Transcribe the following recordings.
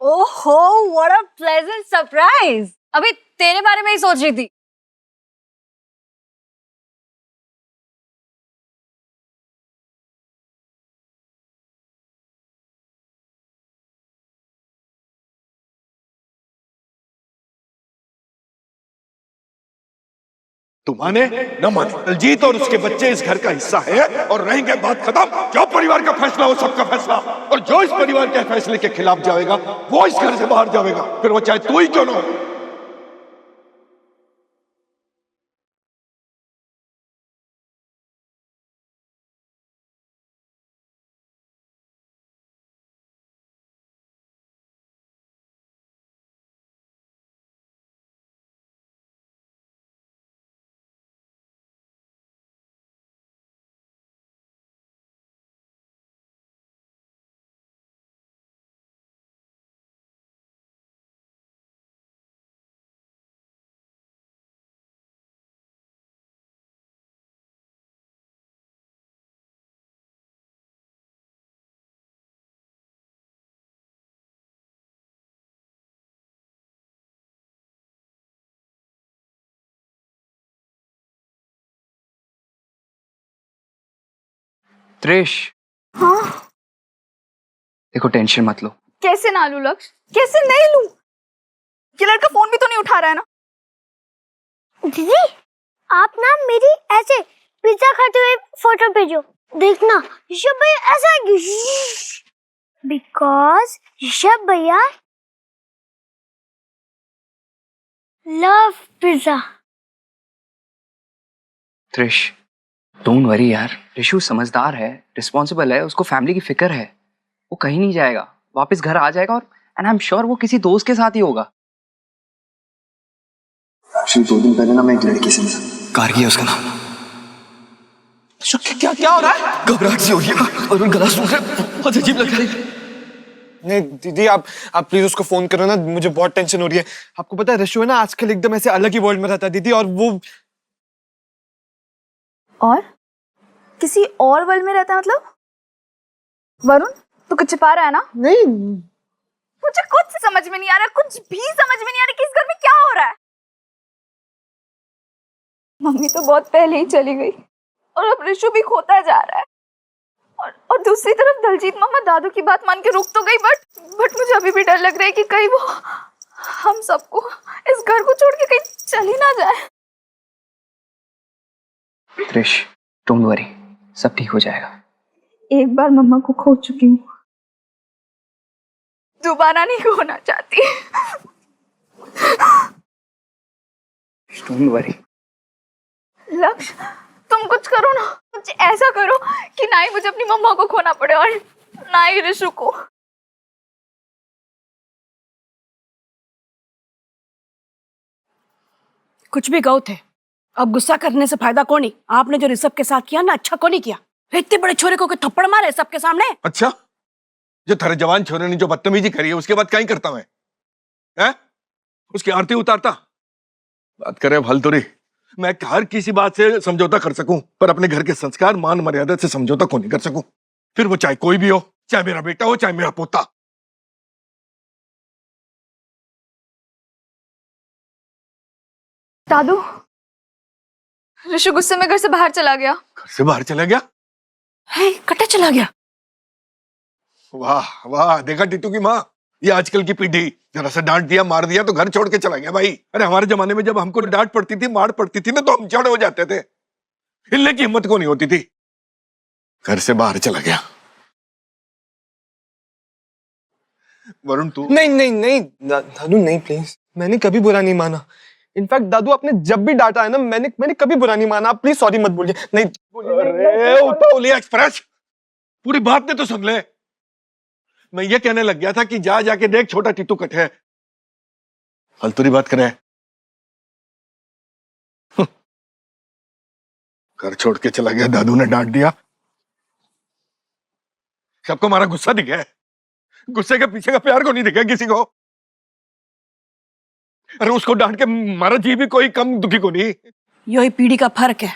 ओहो, what a pleasant surprise. अभी तेरे बारे में ही सोच रही थी। तू माने न माने, दलजीत और उसके बच्चे इस घर का हिस्सा है और रहेंगे, बात खत्म। जो परिवार का फैसला हो सबका फैसला, और जो इस परिवार के फैसले के खिलाफ जाएगा वो इस घर से बाहर जाएगा, फिर वो चाहे तू ही क्यों ना हो। त्रिश, हाँ, देखो टेंशन मत लो। कैसे ना लूं लक्ष्य, कैसे नहीं लूं? ये लड़का फोन भी तो नहीं उठा रहा है ना। दीदी, आप ना मेरी ऐसे पिज्जा खाते हुए फोटो भेजो, देखना ऋषभ भैया ऐसा बिकॉज ऋषभ भैया लव पिज्जा। त्रिश, डोंट वरी यार, ऋषु समझदार है, रिस्पॉन्सिबल है, उसको फैमिली की फिक्र है। वो कहीं नहीं जाएगा, वापस घर आ जाएगा, और एंड आई एम श्योर वो किसी दोस्त के साथ ही होगा। एक्चुअली 2 दिन पहले ना मैं एक लड़की से मिला, कारगी है उसका नाम। क्या क्या हो रहा है? घबराहट सी हो रही है और गला सूख रहा है, बहुत अजीब लग रहा है। नहीं दीदी, आप प्लीज उसको फोन करो ना, मुझे बहुत टेंशन हो रही है। आपको पता है ऋषु है ना आजकल एकदम ऐसे अलग ही वर्ल्ड में रहता है दीदी, और वो और किसी और वर्ल्ड में रहता है मतलब? वरुण, तू कुछ छिपा रहा है ना? नहीं। मुझे कुछ समझ में नहीं आ रहा, कुछ भी समझ में नहीं आ रहा कि इस घर में क्या हो रहा है। मम्मी तो बहुत पहले ही चली गई और अब ऋषु भी खोता जा रहा है, और दूसरी तरफ दलजीत मामा दादू की बात मान के रुक तो गई, बट मुझे अभी भी डर लग रहा है कि कहीं वो हम सबको, इस घर को छोड़ के कहीं चली ना जाए। त्रिश, डोंट वरी, सब ठीक हो जाएगा। एक बार मम्मा को खो चुकी हूँ, दोबारा नहीं खोना चाहती। Don't worry. लक्ष्य, तुम कुछ करो ना, कुछ ऐसा करो कि ना ही मुझे अपनी मम्मा को खोना पड़े और ना ही ऋषु को। कुछ भी कहो थे, अब गुस्सा करने से फायदा कौन नहीं। आपने जो ऋषभ के साथ किया ना, अच्छा कौन नहीं किया। इतने बड़े छोरे को थप्पड़ मारे सबके सामने। अच्छा, जो थारे जवान छोरे ने जो बदतमीजी करी है उसके बाद क्या ही करता मैं, हैं? उसकी आरती उतारता? बात करे हलतुरी। मैं हर किसी बात से समझौता कर सकूं, पर अपने घर के संस्कार मान मर्यादा से समझौता को नहीं कर सकूं, फिर वो चाहे कोई भी हो, चाहे मेरा बेटा हो चाहे मेरा पोता। दादू, ऋषु गुस्से में घर से बाहर चला गया। घर से बाहर चला गया? है, कटा चला गया। वाह वाह, देखा टीटू की माँ, ये आजकल की पीढ़ी, जरा सा डांट दिया मार दिया तो घर छोड़ के चला गया भाई। अरे हमारे जमाने में जब हमको डांट पड़ती थी, मार पड़ती थी ना, तो हम जड़ हो जाते थे, हिलने की हिम्मत को नहीं होती थी। घर से बाहर चला गया। वरुण तू नहीं नहीं नहीं दादू, नहीं प्लीज, मैंने कभी बुरा नहीं माना। इनफैक्ट दादू, आपने जब भी डांटा है ना, मैंने कभी बुरा नहीं माना। आप प्लीज सॉरी मत बोलिए। नहीं अरे उतावलिया एक्सप्रेस, पूरी बात ने तो सुन ले। मैं ये कहने लग गया था कि जा जाके देख छोटा टीटू कट है, हलतुरी बात करे। घर छोड़ के चला गया, दादू ने डांट दिया, सबको हमारा गुस्सा दिख गया है, गुस्से के पीछे का प्यार को नहीं दिखा किसी को। अरे उसको डांट के हमारा जी भी कोई कम दुखी को नहीं। यही पीढ़ी का फर्क है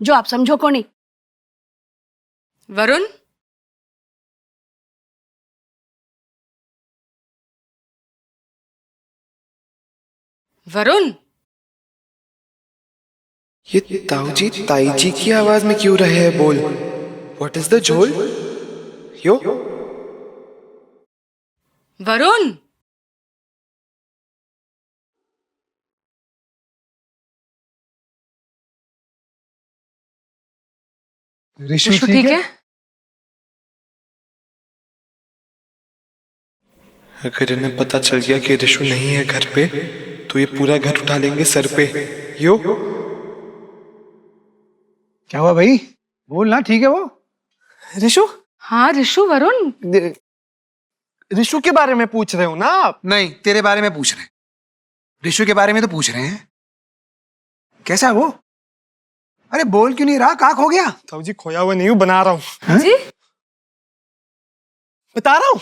जो आप समझो को नहीं। वरुण, वरुण, ये ताऊजी ताईजी की आवाज में क्यों रहे हैं बोल? व्हाट इज द झोल? यो वरुण, ऋषु ऋषु ठीक है? अगर इन्हें पता चल गया कि ऋषु नहीं है घर पे तो ये पूरा घर उठा लेंगे सर पे। यो क्या हुआ भाई? बोल ना, ठीक है वो? ऋषु, हाँ ऋषु, वरुण, ऋषु के बारे में पूछ रहे हो ना आप? नहीं, तेरे बारे में पूछ रहे हैं। ऋषु के बारे में तो पूछ रहे हैं। कैसा है वो? अरे बोल क्यों नहीं रहा? कहाँ खो गया? ताऊजी खोया हुआ नहीं हूँ, बना रहा हूँ। जी बता रहा हूँ।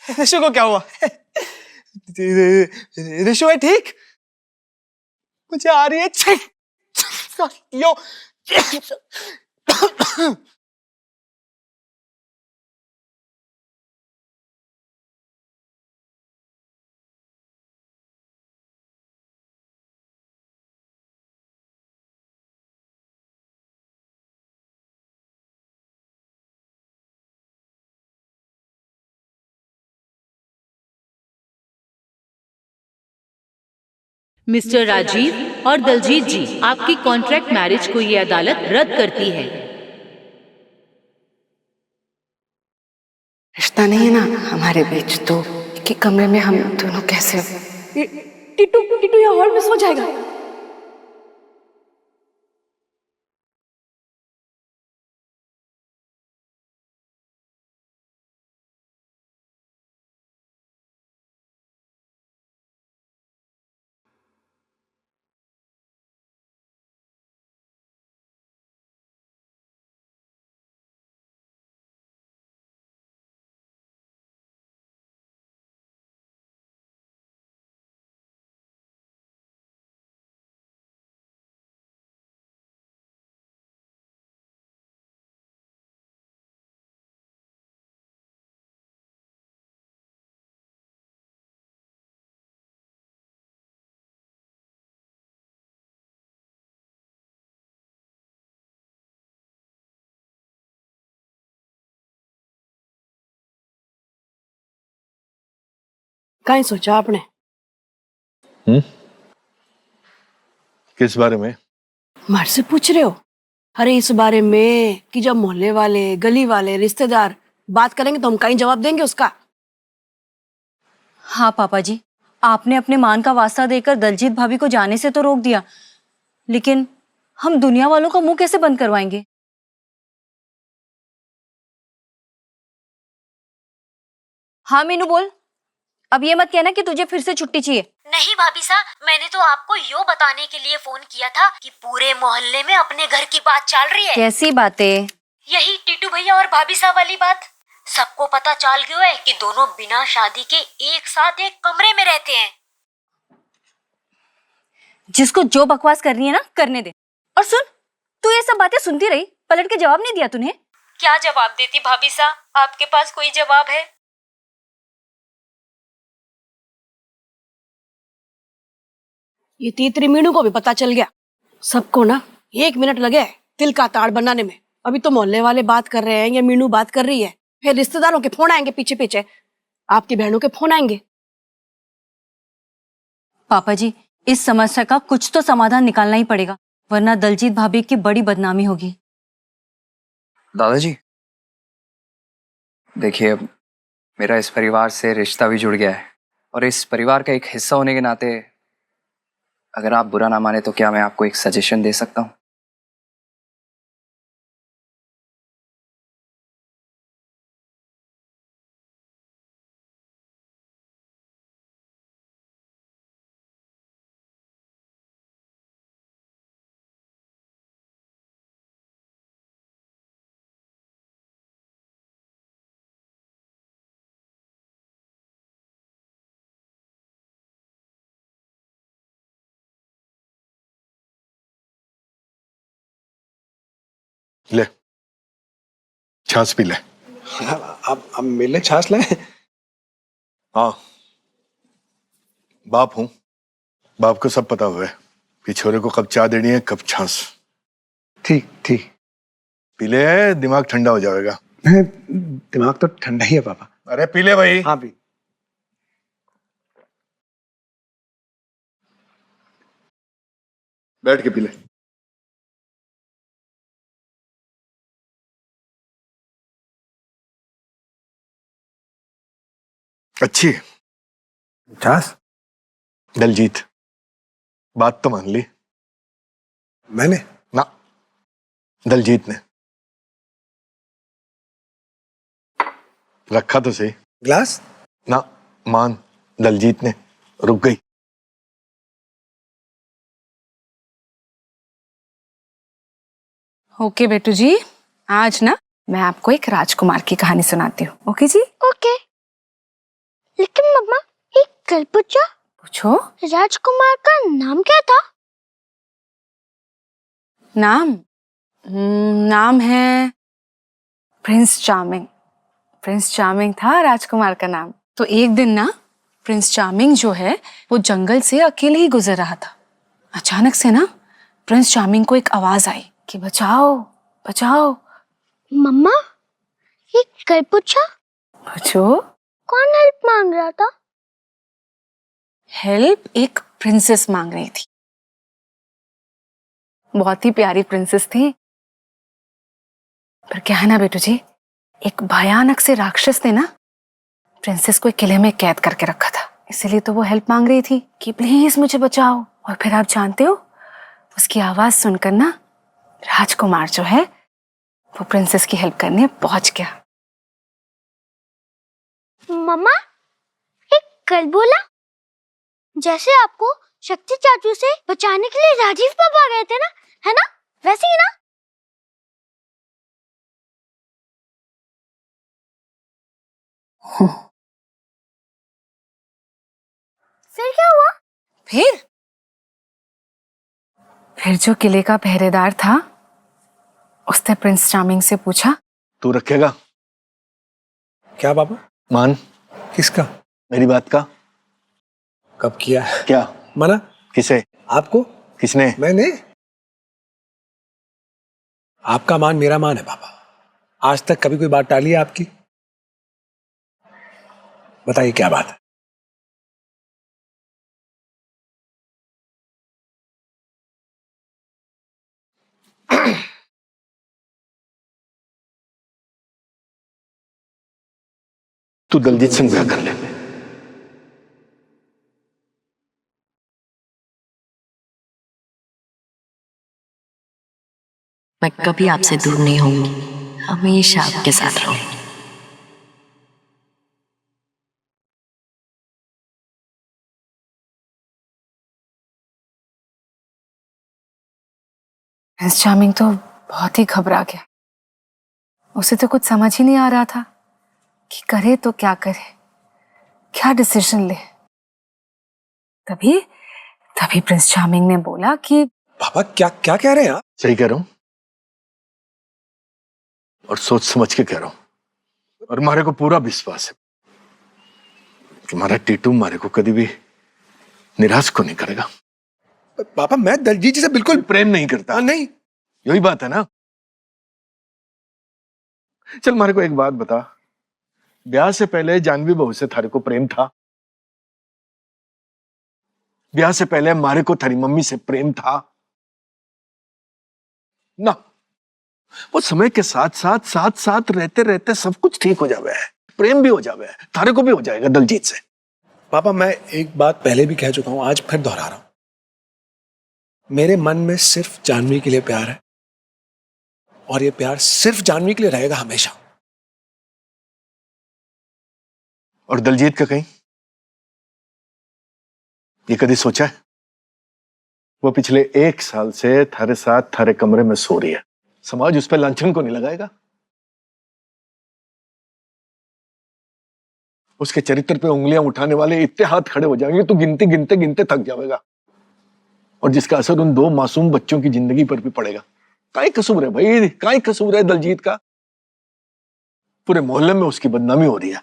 ऋषु को क्या हुआ? ऋषु है ठीक? मुझे आ रही है छींक। यो मिस्टर राजीव और दलजीत जी, आपकी कॉन्ट्रैक्ट मैरिज को ये अदालत रद्द करती है। रिश्ता नहीं है ना हमारे बीच, तो एक ही कमरे में हम दोनों कैसे? टिटू टिटू यहाँ हॉल में सो जाएगा। कहीं सोचा आपने? किस बारे में? मार से पूछ रहे हो? अरे इस बारे में कि जब मोहल्ले वाले, गली वाले, रिश्तेदार बात करेंगे तो हम कहीं जवाब देंगे उसका। हाँ पापा जी, आपने अपने मान का वास्ता देकर दलजीत भाभी को जाने से तो रोक दिया, लेकिन हम दुनिया वालों का मुंह कैसे बंद करवाएंगे? हाँ मीनू बोल। अब ये मत कहना कि तुझे फिर से छुट्टी चाहिए। नहीं भाभी साहब, मैंने तो आपको यो बताने के लिए फोन किया था कि पूरे मोहल्ले में अपने घर की बात चल रही है। कैसी बातें? यही टीटू भैया और भाभी साहब वाली बात। सबको पता चल गया है कि दोनों बिना शादी के एक साथ एक कमरे में रहते हैं। जिसको जो बकवास करनी है ना करने दे। और सुन, तू ये सब बातें सुनती रही, पलट के जवाब नहीं दिया तूने। क्या जवाब देती भाभी साहब? आपके पास कोई जवाब है? ये तीतरी मीनू को भी पता चल गया। सबको ना 1 मिनट लगे है तिल का ताड़ बनाने में। अभी तो मोहल्ले वाले बात कर रहे हैं या मीनू बात कर रही है, फिर रिश्तेदारों के फोन आएंगे पीछे पीछे, आपकी बहनों के फोन आएंगे। पापा जी, इस समस्या का कुछ तो समाधान निकालना ही पड़ेगा, वरना दलजीत भाभी की बड़ी बदनामी होगी। दादाजी देखिए, अब मेरा इस परिवार से रिश्ता भी जुड़ गया है और इस परिवार का एक हिस्सा होने के नाते अगर आप बुरा ना माने तो क्या मैं आपको एक सजेशन दे सकता हूँ? ले, छाछ पी ले। अब मेरे लिए छाछ लाए? हाँ, बाप हूं, बाप को सब पता हुआ है कि छोरे को कब चाय देनी है, कब छाछ। ठीक ठीक। पी ले, दिमाग ठंडा हो जाएगा। दिमाग तो ठंडा ही है पापा। अरे पी ले भाई। हाँ भी। बैठ के पी ले। अच्छी है। छाछ? दलजीत, बात तो मान ली। मैंने? ना, दलजीत ने। रखा तो सही। ग्लास? ना, मान, दलजीत ने। रुक गई। ओके बेटू जी, आज ना मैं आपको एक राजकुमार की कहानी सुनाती हूँ। ओके जी? ओके। लेकिन मम्मा, एक कल पूछा, पूछो। राजकुमार का नाम क्या था? नाम नाम है प्रिंस चार्मिंग। प्रिंस चार्मिंग था राजकुमार का नाम। तो एक दिन ना प्रिंस चार्मिंग जो है वो जंगल से अकेले ही गुजर रहा था। अचानक से ना प्रिंस चार्मिंग को एक आवाज आई कि बचाओ बचाओ। मम्मा, एक कल पूछा, पूछो। कौन हेल्प मांग रहा था? हेल्प एक प्रिंसेस मांग रही थी। बहुत ही प्यारी प्रिंसेस थी। पर क्या है ना बेटू जी, एक भयानक से राक्षस ने ना प्रिंसेस को एक किले में कैद करके रखा था। इसीलिए तो वो हेल्प मांग रही थी कि प्लीज मुझे बचाओ। और फिर आप जानते हो, उसकी आवाज सुनकर ना राजकुमार जो है वो प्रिंसेस की हेल्प करने पहुंच गया। मम्मा, एक कल बोला, जैसे आपको शक्ति चाचू से बचाने के लिए राजीव पापा गए थे ना, है ना? वैसे ही ना? फिर क्या हुआ? फिर जो किले का पहरेदार था उसने प्रिंस चार्मिंग से पूछा, तू रखेगा? क्या पापा? मान। किसका? मेरी बात का। कब किया? क्या मना? किसे? आपको? किसने? मैंने। आपका मान मेरा मान है पापा। आज तक कभी कोई बात टाली है आपकी? बताइए क्या बात है? तू दलजीत सिंह ब्याह कर ले। मैं कभी आपसे दूर नहीं होंगी, हमेशा आपके साथ रहूंगी। प्रिंस चार्मिंग तो बहुत ही घबरा गया। उसे तो कुछ समझ ही नहीं आ रहा था कि करे तो क्या करे, क्या डिसीजन ले। तभी तभी प्रिंस चार्मिंग ने बोला कि पापा क्या क्या कह रहे हैं आप? सही कह रहा हूं और सोच समझ के कह रहा हूं। और मारे को पूरा विश्वास है कि हमारा टीटू मारे को कभी भी निराश को नहीं करेगा। पापा मैं दलजीत जी से बिल्कुल प्रेम नहीं करता। नहीं। यही बात है ना। चल मारे को एक बात बता, ब्याह से पहले जानवी बहू से थारे को प्रेम था? ब्याह से पहले मारे को थारी मम्मी से प्रेम था ना? वो समय के साथ रहते रहते सब कुछ ठीक हो जावे है, प्रेम भी हो जावे है, थारे को भी हो जाएगा दलजीत से। पापा मैं एक बात पहले भी कह चुका हूं, आज फिर दोहरा रहा हूं। मेरे मन में सिर्फ जानवी के लिए प्यार है और ये प्यार सिर्फ जानवी के लिए रहेगा हमेशा। और दलजीत का कहीं ये कभी सोचा है? वो पिछले 1 साल से थारे साथ थारे कमरे में सो रही है, समाज उस पर लांछन को नहीं लगाएगा? उसके चरित्र पे उंगलियां उठाने वाले इतने हाथ खड़े हो जाएंगे तो गिनते गिनते गिनते थक जाएगा, और जिसका असर उन 2 मासूम बच्चों की जिंदगी पर भी पड़ेगा। काई कसूर है भाई, काई कसूर है दलजीत का? पूरे मोहल्ले में उसकी बदनामी हो रही है।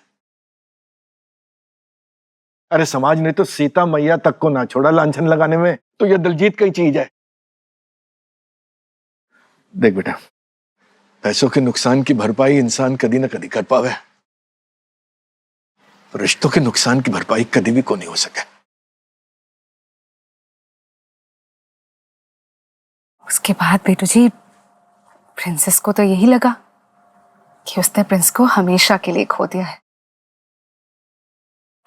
अरे समाज ने तो सीता मैया तक को ना छोड़ा लांछन लगाने में, तो यह दलजीत की चीज है। देख बेटा, पैसों के नुकसान की भरपाई इंसान कभी ना कभी कर पावे, रिश्तों के नुकसान की भरपाई कभी भी को नहीं हो सके। उसके बाद बेटू जी, प्रिंसेस को तो यही लगा कि उसने प्रिंस को हमेशा के लिए खो दिया है।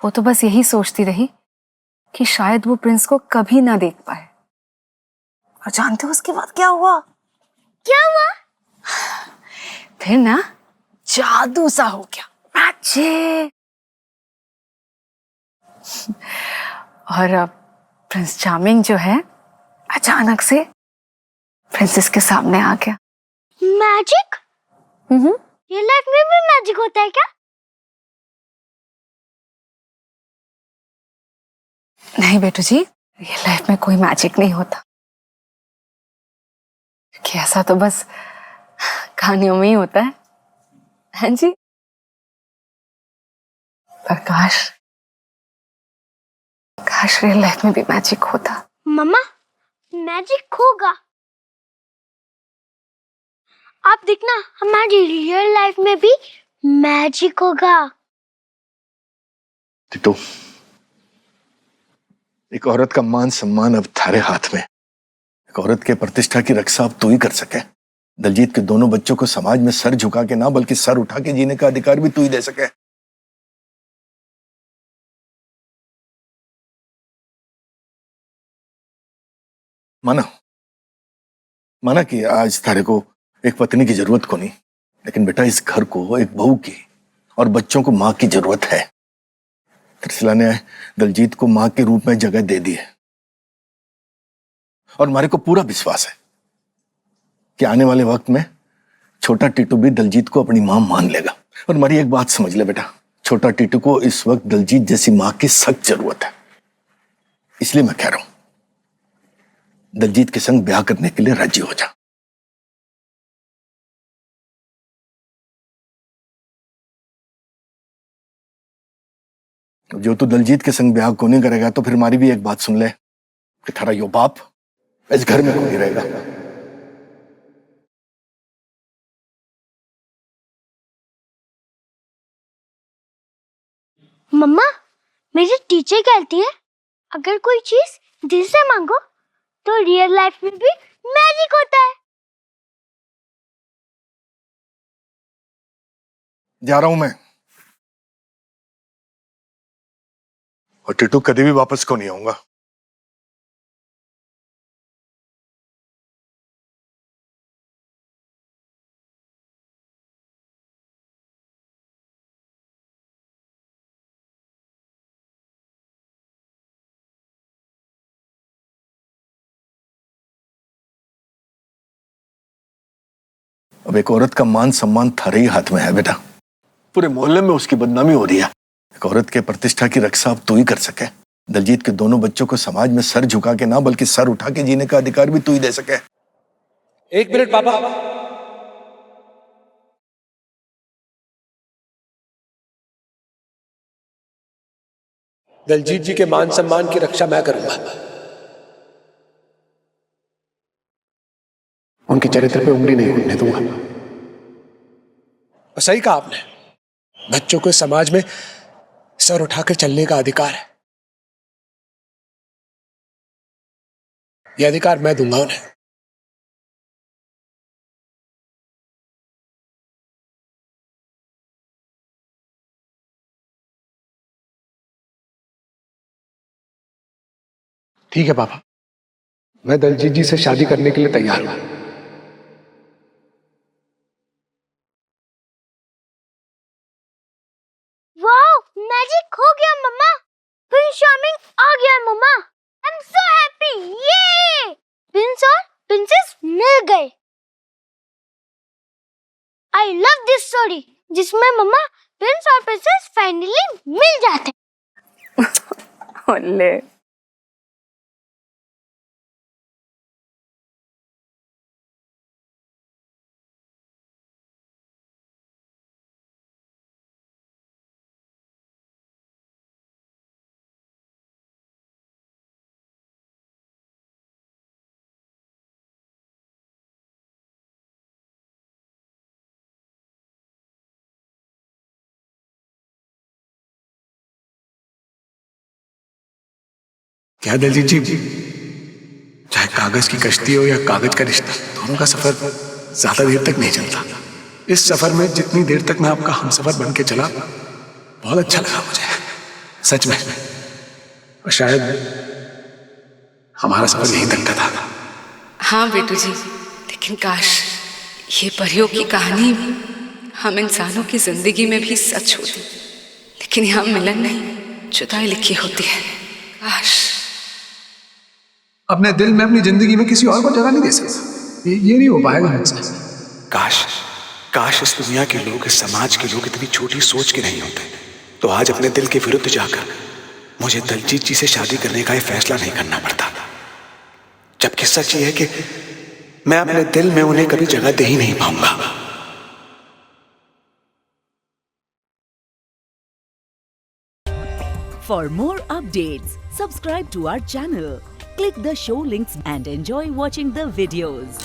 वो तो बस यही सोचती रही कि शायद वो प्रिंस को कभी ना देख पाए। और जानते हो उसके बाद क्या हुआ? क्या हुआ? फिर ना जादू सा हो गया, मैजिक। और अब प्रिंस चार्मिंग जो है अचानक से प्रिंसेस के सामने आ गया। मैजिक? रियल लाइफ में भी मैजिक होता है क्या? नहीं बेटू जी, रियल लाइफ में कोई मैजिक नहीं होता, कि ऐसा तो बस कहानियों में ही होता है जी। पर काश काश रियल लाइफ में भी मैजिक होता। मम्मा, मैजिक होगा। आप देखना, हमारी रियल लाइफ में भी मैजिक होगा। तो एक औरत का मान सम्मान अब थारे हाथ में। एक औरत के प्रतिष्ठा की रक्षा अब तू ही कर सके। दलजीत के दोनों बच्चों को समाज में सर झुका के ना, बल्कि सर उठा के जीने का अधिकार भी तू ही दे सके। माना माना कि आज थारे को एक पत्नी की जरूरत को नहीं, लेकिन बेटा इस घर को एक बहू की और बच्चों को मां की जरूरत है। त्रिशला ने दलजीत को मां के रूप में जगह दे दी है, और हमारे को पूरा विश्वास है कि आने वाले वक्त में छोटा टीटू भी दलजीत को अपनी मां मान लेगा। और हमारी एक बात समझ ले बेटा, छोटा टीटू को इस वक्त दलजीत जैसी मां की सख्त जरूरत है। इसलिए मैं कह रहा हूं, दलजीत के संग ब्याह करने के लिए राजी हो जा। जो तू दलजीत के संग ब्याह को नहीं करेगा तो फिर हमारी भी एक बात सुन ले कि थारा यो बाप इस घर में को नहीं रहेगा। मम्मा, मेरी टीचर कहती है अगर कोई चीज दिल से मांगो तो रियल लाइफ में भी मैजिक होता है। जा रहा हूं मैं, और टीटू कभी भी वापस को नहीं आऊंगा। अब एक औरत का मान सम्मान थारे ही हाथ में है बेटा। पूरे मोहल्ले में उसकी बदनामी हो रही है। एक औरत के प्रतिष्ठा की रक्षा अब तू ही कर सके। दलजीत के दोनों बच्चों को समाज में सर झुका के ना, बल्कि सर उठा के जीने का अधिकार भी तू ही दे सके। एक मिनट पापा। दलजीत जी के मान सम्मान की रक्षा मैं करूंगा। उनके चरित्र पे उंगली नहीं उठने दूंगा। और सही कहा आपने, बच्चों को समाज में सर उठाकर चलने का अधिकार है। यह अधिकार मैं दूंगा उन्हें। ठीक है पापा, मैं दलजीत जी से शादी करने के लिए तैयार हूं। वाओ, मैजिक हो गया मम्मा। प्रिंस चार्मिंग आ गया mamma. I am so happy. ये प्रिंस और प्रिंसेस मिल गए। आई लव दिस स्टोरी जिसमें मम्मा प्रिंस और प्रिंसेस फाइनली मिल जाते हैं। ओले। क्या दलजीत जी, चाहे कागज की कश्ती हो या कागज का रिश्ता, दोनों का सफर ज्यादा देर तक नहीं चलता। इस सफर में जितनी देर तक मैं आपका हमसफर बन के चला, बहुत अच्छा लगा मुझे, सच में। और शायद हमारा सफर यहीं तक का था। हाँ बेटू जी, लेकिन काश ये परियों की कहानी हम इंसानों की जिंदगी में भी सच होती, लेकिन यहाँ मिलन नहीं, जुदाई लिखी होती है। काश। अपने दिल में अपनी जिंदगी में किसी और को जगह नहीं दे सकता, ये नहीं हो पाएगा मुझसे। काश काश इस दुनिया के लोग, इस समाज के लोग इतनी छोटी सोच के नहीं होते, तो आज अपने दिल के विरुद्ध जाकर मुझे दलजीत जी से शादी करने का ये फैसला नहीं करना पड़ता। जबकि सच ये है कि मैं अपने दिल में उन्हें कभी जगह दे ही नहीं पाऊंगा। For more updates, subscribe to our channel, click the show links and enjoy watching the videos.